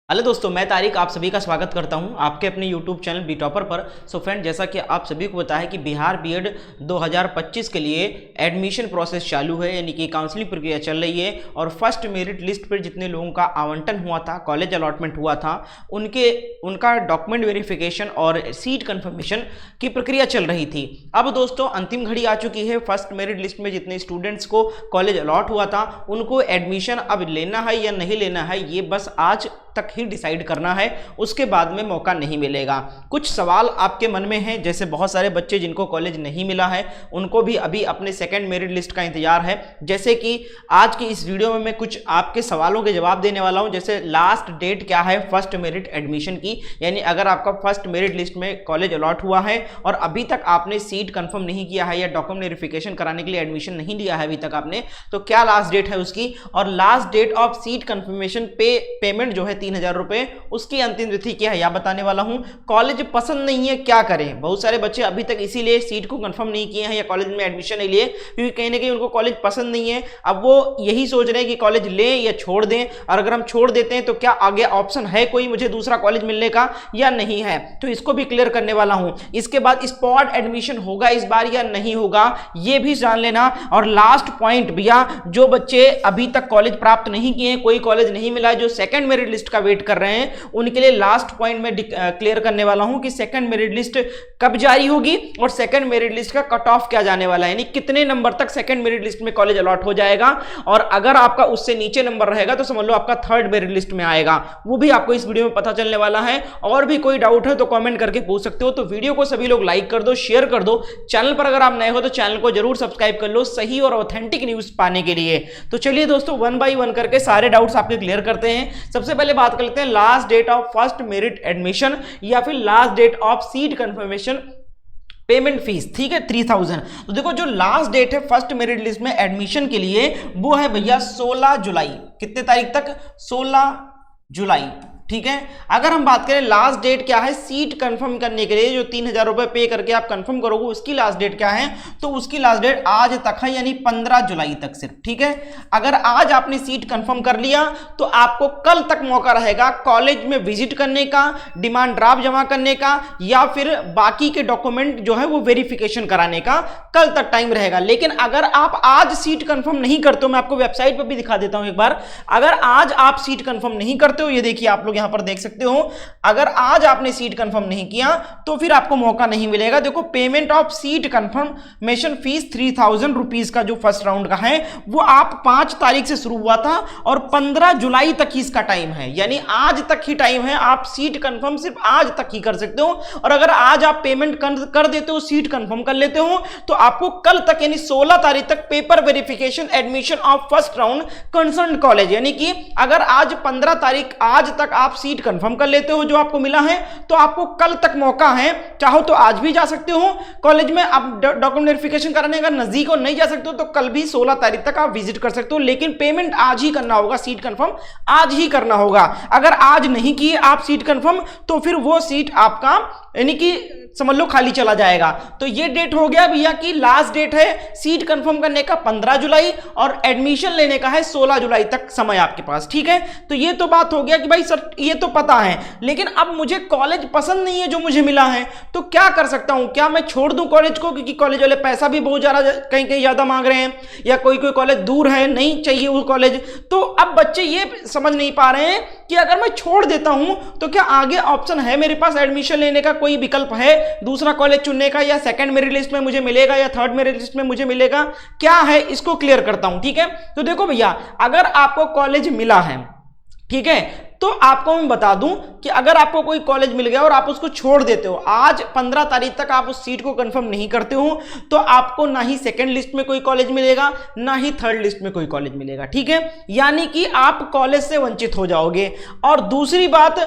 Hello दोस्तों, मैं तारिक आप सभी का स्वागत करता हूं आपके अपने YouTube चैनल बी टॉपर पर। सो फ्रेंड, जैसा कि आप सभी को पता है कि बिहार बीएड 2025 के लिए एडमिशन प्रोसेस चालू है, यानी कि काउंसलिंग प्रक्रिया चल रही है। और फर्स्ट मेरिट लिस्ट पर जितने लोगों का आवंटन हुआ था, कॉलेज अलॉटमेंट हुआ था, उनका डॉक्यूमेंट वेरिफिकेशन और सीट कन्फर्मेशन की प्रक्रिया चल रही थी। अब दोस्तों अंतिम घड़ी आ चुकी है। फर्स्ट मेरिट लिस्ट में जितने स्टूडेंट्स को कॉलेज अलॉट हुआ था उनको एडमिशन अब लेना है या नहीं लेना है, ये बस आज तक ही डिसाइड करना है, उसके बाद में मौका नहीं मिलेगा। कुछ सवाल आपके मन में हैं, जैसे बहुत सारे बच्चे जिनको कॉलेज नहीं मिला है उनको भी अभी अपने सेकंड मेरिट लिस्ट का इंतजार है। जैसे कि आज की इस वीडियो में मैं कुछ आपके सवालों के जवाब देने वाला हूं। जैसे लास्ट डेट क्या है फर्स्ट मेरिट एडमिशन की, यानी अगर आपका फर्स्ट मेरिट लिस्ट में कॉलेज अलॉट हुआ है और अभी तक आपने सीट कंफर्म नहीं किया है या डॉक्यूमेंट वेरिफिकेशन कराने के लिए एडमिशन नहीं लिया है अभी तक आपने, तो क्या लास्ट डेट है उसकी। और last date of seat confirmation payment जो है 3000 रुपए, उसकी अंतिम तिथि क्या है यह बताने वाला हूं। कॉलेज पसंद नहीं है, क्या करें। बहुत सारे बच्चे अभी तक इसीलिए सीट को कंफर्म नहीं किए हैं या कॉलेज में एडमिशन नहीं लिए क्योंकि कहीं ना कहीं उनको कॉलेज पसंद नहीं है। अब वो यही सोच रहे हैं कि कॉलेज लें या छोड़ दें, और अगर हम छोड़ देते हैं तो क्या आगे ऑप्शन है कोई मुझे दूसरा कॉलेज मिलने का या नहीं है, तो इसको भी क्लियर करने वाला हूं। इसके बाद स्पॉट एडमिशन होगा इस बार या नहीं होगा, यह भी जान लेना। और लास्ट पॉइंट भैया, जो बच्चे अभी तक कॉलेज प्राप्त नहीं किए हैं, कोई कॉलेज नहीं मिला है, जो सेकंड मेरिट लिस्ट का वेट कर रहे हैं, उनके लिए लास्ट पॉइंट में क्लियर करने वाला हूं कि सेकंड मेरिट लिस्ट कब जारी होगी और सेकंड मेरिट लिस्ट का कट ऑफ क्या जाने वाला है, यानी कितने नंबर तक सेकंड मेरिट लिस्ट में कॉलेज अलॉट हो जाएगा। और अगर आपका उससे नीचे नंबर रहेगा तो समझ लो आपका थर्ड मेरिट लिस्ट में आएगा, वो भी आपको इस वीडियो में पता चलने वाला है। और भी कोई डाउट है तो कमेंट करके पूछ सकते हो। तो वीडियो को सभी लोग लाइक कर दो, शेयर कर दो। चैनल पर अगर आप नए हो तो चैनल को जरूर सब्सक्राइब कर लो सही और ऑथेंटिक न्यूज पाने के लिए। तो चलिए दोस्तों, वन बाय वन करके सारे डाउट्स आपके क्लियर करते हैं। सबसे पहले बात कर लेते हैं last date of first merit admission या फिर last date of seat confirmation payment fees. ठीक है, 3000। तो देखो, जो लास्ट डेट है फर्स्ट मेरिट लिस्ट में एडमिशन के लिए वो है भैया 16 जुलाई। कितने तारीख तक? 16 जुलाई। ठीक है, अगर हम बात करें लास्ट डेट क्या है सीट कंफर्म करने के लिए, जो 3000 रुपए पे करके आप कंफर्म करोगे, उसकी लास्ट डेट क्या है, तो उसकी लास्ट डेट आज तक है, यानी 15 जुलाई तक सिर्फ। ठीक है, अगर आज आपने सीट कंफर्म कर लिया तो आपको कल तक मौका रहेगा कॉलेज में विजिट करने का, डिमांड ड्राफ्ट जमा करने का, या फिर बाकी के डॉक्यूमेंट जो है वो वेरिफिकेशन कराने का कल तक टाइम रहेगा। लेकिन अगर आप आज सीट कंफर्म नहीं करते हो, मैं आपको वेबसाइट पर भी दिखा देता हूं एक बार। अगर आज आप सीट कंफर्म नहीं करते हो, ये देखिए आप लोग यहां पर देख सकते हो, अगर आज आपने सीट कंफर्म नहीं किया तो फिर आपको मौका नहीं मिलेगा। देखो, payment of seat confirmation fees 3000 rupees का जो फर्स्ट राउंड का है वो आप 5 तारीख से शुरू हुआ था और 15 जुलाई तक ही इसका टाइम है, यानी आज तक ही टाइम है। आप सीट कंफर्म सिर्फ आज तक ही कर सकते हो। और अगर आज आप पेमेंट कर देते हो, सीट कंफर्म कर लेते हो, तो आपको कल तक यानी 16 तारीख तक paper verification admission of first round concern college, यानी कि अगर आज 15 तारीख आज तक आप सीट कंफर्म कर लेते हो जो आपको मिला है, तो आपको कल तक मौका है। चाहो तो आज भी जा सकते हो कॉलेज में, आप डॉक्यूमेंट वेरिफिकेशन कराने, अगर नजदीक हो नहीं जा सकते हो तो कल भी 16 तारीख तक आप विजिट कर सकते हो। लेकिन पेमेंट आज ही करना होगा, सीट कंफर्म आज ही करना होगा। अगर आज नहीं किए आप सीट कंफर्म तो फिर वो सीट आपका यानी कि समझ लो खाली चला जाएगा। तो ये डेट हो गया भैया कि लास्ट डेट है सीट कंफर्म करने का 15 जुलाई और एडमिशन लेने का है 16 जुलाई तक समय आपके पास। ठीक है, तो ये तो बात हो गया कि भाई सर ये तो पता है, लेकिन अब मुझे कॉलेज पसंद नहीं है जो मुझे मिला है, तो क्या कर सकता हूं? क्या मैं छोड़ दूं कॉलेज को, क्योंकि कॉलेज वाले पैसा भी बहुत ज्यादा कहीं ज्यादा मांग रहे हैं, या कोई कॉलेज दूर है, नहीं चाहिए वो कॉलेज। तो अब बच्चे ये समझ नहीं पा रहे हैं कि अगर मैं छोड़ देता हूं तो क्या आगे ऑप्शन है मेरे पास एडमिशन लेने का, कोई विकल्प है दूसरा कॉलेज चुनने का, या सेकंड मेरिट लिस्ट में मुझे मिलेगा या थर्ड मेरिट लिस्ट में मुझे मिलेगा, क्या है, इसको क्लियर करता हूं। ठीक है, तो देखो भैया, अगर आपको कॉलेज मिला है, ठीक है, तो आपको मैं बता दूं कि अगर आपको कोई कॉलेज मिल गया और आप उसको छोड़ देते हो, आज 15 तारीख तक आप उस सीट को कंफर्म नहीं करते हो, तो आपको ना ही सेकंड लिस्ट में कोई कॉलेज मिलेगा ना ही थर्ड लिस्ट में कोई कॉलेज मिलेगा। ठीक है, यानी कि आप कॉलेज से वंचित हो जाओगे। और दूसरी बात,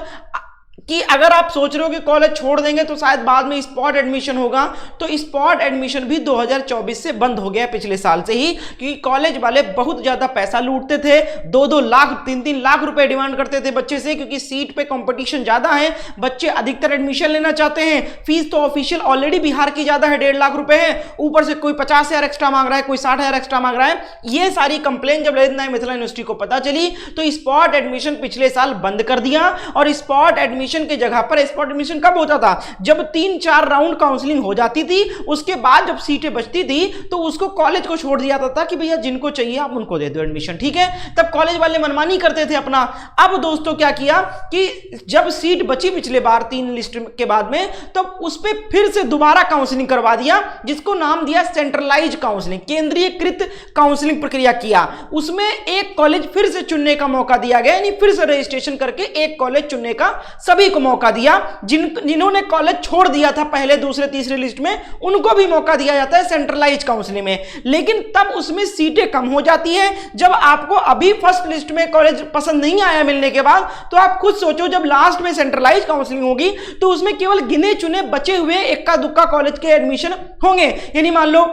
कि अगर आप सोच रहे हो कि कॉलेज छोड़ देंगे तो शायद बाद में स्पॉट एडमिशन होगा, तो स्पॉट एडमिशन भी 2024 से बंद हो गया पिछले साल से ही, क्योंकि कॉलेज वाले बहुत ज्यादा पैसा लूटते थे, 2-2 लाख 3-3 लाख रुपए डिमांड करते थे बच्चे से, क्योंकि सीट पे कंपटीशन ज्यादा है, बच्चे अधिकतर एडमिशन लेना चाहते हैं। फीस तो ऑफिशियल ऑलरेडी बिहार की ज्यादा है, 1.5 लाख रुपए है, ऊपर से कोई 50,000 एक्स्ट्रा मांग रहा है, कोई 60,000 एक्स्ट्रा मांग रहा है। ये सारी कंप्लेन जब ललित नारायण मिथिला यूनिवर्सिटी को पता चली तो स्पॉट एडमिशन पिछले साल बंद कर दिया, और स्पॉट एडमिशन के जगह पर, स्पॉट एडमिशन कब होता था, जब 3-4 राउंड काउंसलिंग हो जाती थी, उसके बाद जब सीटें बचती थी तो उसको कॉलेज को छोड़ दिया जाता था कि भैया जिनको चाहिए आप उनको दे दो एडमिशन, ठीक है। तब कॉलेज वाले मनमानी करते थे अपना। अब दोस्तों क्या किया कि जब सीट बची पिछले बार 3 लिस्ट के बाद में, तो उस पर फिर से दोबारा काउंसलिंग करवा दिया, जिसको नाम दिया सेंट्रलाइज काउंसलिंग, केंद्रीयकृत काउंसलिंग प्रक्रिया किया। उसमें एक कॉलेज फिर से चुनने का मौका दिया गया, यानी फिर से रजिस्ट्रेशन करके एक कॉलेज चुनने का सभी को मौका दिया। जिन्होंने कॉलेज छोड़ दिया था पहले, दूसरे, तीसरे लिस्ट में, उनको भी मौका दिया जाता है सेंट्रलाइज काउंसलिंग में, लेकिन तब उसमें सीटें कम हो जाती है। जब आपको अभी फर्स्ट लिस्ट में कॉलेज पसंद नहीं आया मिलने के बाद, तो आप खुद सोचो जब लास्ट में सेंट्रलाइज काउंसलिंग होगी तो उसमें केवल गिने चुने बचे हुए इक्का दुक्का कॉलेज के एडमिशन होंगे। यानी मान लो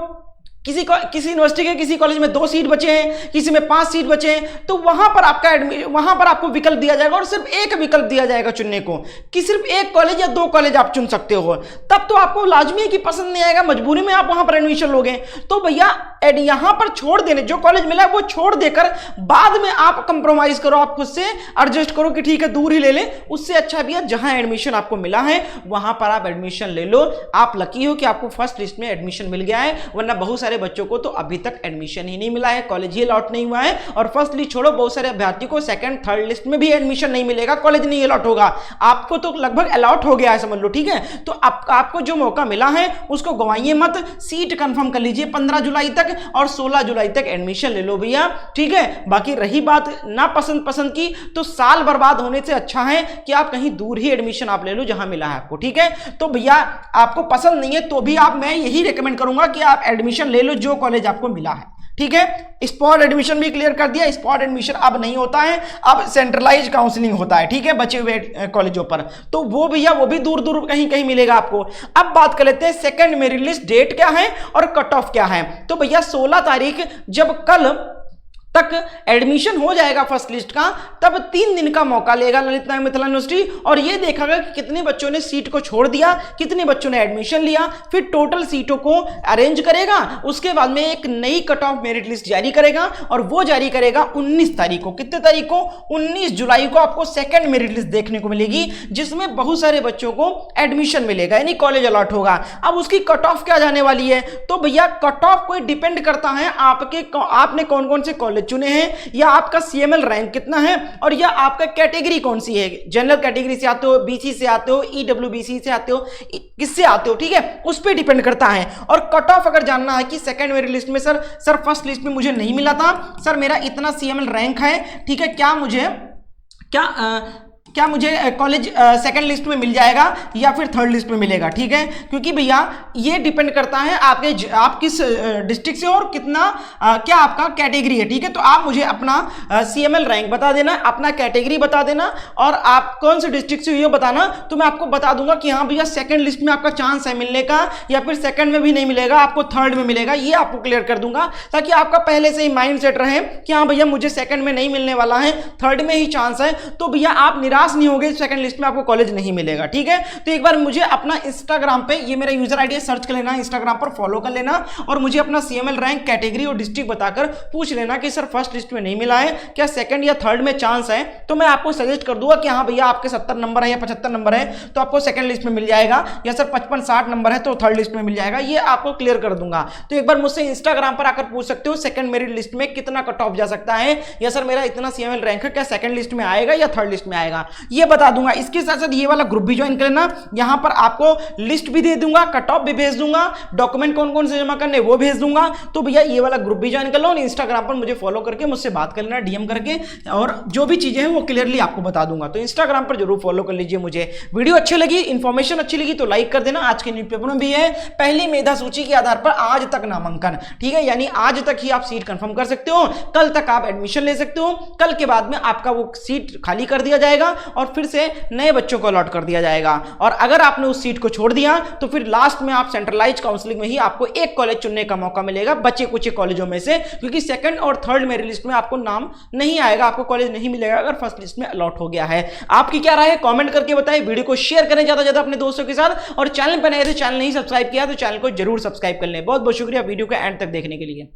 किसी यूनिवर्सिटी के किसी कॉलेज में 2 सीट बचे हैं, किसी में 5 सीट बचे हैं, तो वहां पर आपको विकल्प दिया जाएगा, और सिर्फ एक विकल्प दिया जाएगा चुनने को कि सिर्फ एक कॉलेज या 2 कॉलेज आप चुन सकते हो। तब तो आपको लाजमी है कि पसंद नहीं आएगा, मजबूरी में आप वहां पर एडमिशन लोगे। तो भैया यहां पर छोड़ देने, जो कॉलेज मिला है वो छोड़ देकर बाद में आप कंप्रोमाइज करो, आप खुद से एडजस्ट करो कि ठीक है दूर ही ले लें, उससे अच्छा भैया जहां एडमिशन आपको मिला है वहां पर आप एडमिशन ले लो। आप लकी हो कि आपको फर्स्ट लिस्ट में एडमिशन मिल गया है, वरना बहुत सारे बच्चों को तो अभी तक एडमिशन ही नहीं मिला है, कॉलेज ही अलॉट नहीं हुआ है। और फर्स्ट लिस्ट छोड़ो, बहुत सारे अभ्यर्थी को सेकंड, थर्ड लिस्ट में भी एडमिशन नहीं मिलेगा, कॉलेज नहीं अलॉट होगा। आपको तो लगभग अलॉट हो गया है, समझ लो, ठीक है। तो आपको जो मौका मिला है उसको गंवाइए मत, सीट कंफर्म कर लीजिए 15 जुलाई तक, और 16 जुलाई तक एडमिशन ले लो भैया, ठीक है। बाकी रही बात ना पसंद की, तो साल बर्बाद होने से अच्छा है कि आप कहीं दूर ही एडमिशन आप ले लो जहां मिला है आपको, ठीक है। तो भैया आपको पसंद नहीं है तो भी मैं यही रिकमेंड करूंगा कि आप एडमिशन ले लो जो कॉलेज आपको मिला है, ठीक है। स्पॉट एडमिशन भी क्लियर कर दिया, स्पॉट एडमिशन अब नहीं होता है, अब सेंट्रलाइज काउंसलिंग होता है, ठीक है, बचे हुए कॉलेजों पर। तो वो भैया वो भी दूर दूर कहीं मिलेगा आपको। अब बात कर लेते हैं सेकंड मेरिट लिस्ट डेट क्या है और कट ऑफ क्या है। तो भैया 16 तारीख जब कल तक एडमिशन हो जाएगा फर्स्ट लिस्ट का, तब 3 दिन का मौका लेगा ललित नारायण मिथिला यूनिवर्सिटी, और ये देखेगा कि कितने बच्चों ने सीट को छोड़ दिया, कितने बच्चों ने एडमिशन लिया, फिर टोटल सीटों को अरेंज करेगा। उसके बाद में एक नई कट ऑफ मेरिट लिस्ट जारी करेगा, और वो जारी करेगा 19 तारीख को। कितने तारीख को? 19 जुलाई को आपको सेकंड मेरिट लिस्ट देखने को मिलेगी, जिसमें बहुत सारे बच्चों को एडमिशन मिलेगा, यानी कॉलेज अलॉट होगा। अब उसकी कट ऑफ क्या जाने वाली है? तो भैया कट ऑफ को डिपेंड करता है आपने कौन कौन से कॉलेज चुने हैं, या आपका सीएमएल रैंक कितना है, और या आपका कैटेगरी कौन सी है, जनरल कैटेगरी से आते हो, बीसी से आते हो, ईडब्ल्यूबीसी से आते हो, किससे आते हो, ठीक है, उस पर डिपेंड करता है। और कट ऑफ अगर जानना है कि सेकंड मेरिट लिस्ट में सर फर्स्ट लिस्ट में मुझे नहीं मिला था, सर मेरा इतना सीएमएल रैंक है, ठीक है, क्या मुझे कॉलेज सेकंड लिस्ट में मिल जाएगा या फिर थर्ड लिस्ट में मिलेगा, ठीक है। क्योंकि भैया ये डिपेंड करता है आप किस डिस्ट्रिक्ट से और कितना क्या आपका कैटेगरी है, ठीक है। तो आप मुझे अपना सीएमएल रैंक बता देना, अपना कैटेगरी बता देना, और आप कौन से डिस्ट्रिक्ट से ये बताना, तो मैं आपको बता दूंगा कि हाँ भैया सेकंड लिस्ट में आपका चांस है मिलने का, या फिर सेकंड में भी नहीं मिलेगा, आपको थर्ड में मिलेगा, ये आपको क्लियर कर दूंगा, ताकि आपका पहले से ही माइंड सेट रहे कि हाँ भैया मुझे सेकंड में नहीं मिलने वाला है, थर्ड में ही चांस है। तो भैया आप निराश नहीं होगे सेकंड लिस्ट में आपको कॉलेज नहीं मिलेगा, ठीक है। तो एक बार मुझे अपना इंस्टाग्राम पे, ये मेरा यूजर आईडी है, सर्च कर लेना, इंस्टाग्राम पर फॉलो कर लेना, और मुझे अपना सीएमएल रैंक, कैटेगरी और डिस्ट्रिक्ट बताकर पूछ लेना कि सर फर्स्ट लिस्ट में नहीं मिला है, क्या सेकंड या थर्ड में चांस है। तो मैं आपको सजेस्ट कर दूंगा कि हाँ भैया आपके 70 नंबर है या 75 नंबर है तो आपको सेकंड लिस्ट में मिल जाएगा, या सर 55-60 नंबर है तो थर्ड लिस्ट में मिल जाएगा, ये आपको क्लियर कर दूंगा। तो एक बार मुझसे इंस्टाग्राम पर आकर पूछ सकते हो सेकंड मेरिट लिस्ट में कितना कट ऑफ जा सकता है, या सर मेरा इतना सीएमएल रैंक है, क्या सेकंड लिस्ट में आएगा या थर्ड लिस्ट में आएगा, ये बता दूंगा। इसके साथ साथ ये वाला ग्रुप भी ज्वाइन कर लेना, यहां पर आपको लिस्ट भी दे दूंगा, कट ऑफ भी भेज दूंगा, डॉक्यूमेंट कौन कौन से जमा करने वो भेज दूंगा। तो भैया ये वाला ग्रुप भी ज्वाइन कर लो, और इंस्टाग्राम पर मुझे फॉलो करके मुझसे बात कर लेना डीएम करके, और जो भी चीजें हैं वो क्लियरली आपको बता दूंगा। तो इंस्टाग्राम पर जरूर फॉलो कर लीजिए मुझे। वीडियो अच्छी लगी, इंफॉर्मेशन अच्छी लगी तो लाइक कर देना। आज के न्यूज़पेपर में भी है पहली मेधा सूची के आधार पर आज तक नामांकन, ठीक है, यानी आज तक ही आप सीट कंफर्म कर सकते हो, कल तक आप एडमिशन ले सकते हो, कल के बाद में आपका वो सीट खाली कर दिया जाएगा, और फिर से नए बच्चों को अलॉट कर दिया जाएगा। और अगर आपने उस सीट को छोड़ दिया तो फिर लास्ट में आप सेंट्रलाइज काउंसलिंग में ही आपको एक कॉलेज चुनने का मौका मिलेगा बचे कुछ कॉलेजों में से, क्योंकि सेकंड और थर्ड मेरिट लिस्ट में आपको नाम नहीं आएगा, आपको कॉलेज नहीं मिलेगा अगर फर्स्ट लिस्ट में अलॉट हो गया है। आपकी क्या राय है कमेंट करके बताएं, वीडियो को शेयर करें ज्यादा से ज्यादा अपने दोस्तों के साथ, और चैनल पर नए थे, चैनल नहीं सब्सक्राइब किया तो चैनल को जरूर सब्सक्राइब कर लें। बहुत बहुत शुक्रिया वीडियो को एंड तक देखने के लिए।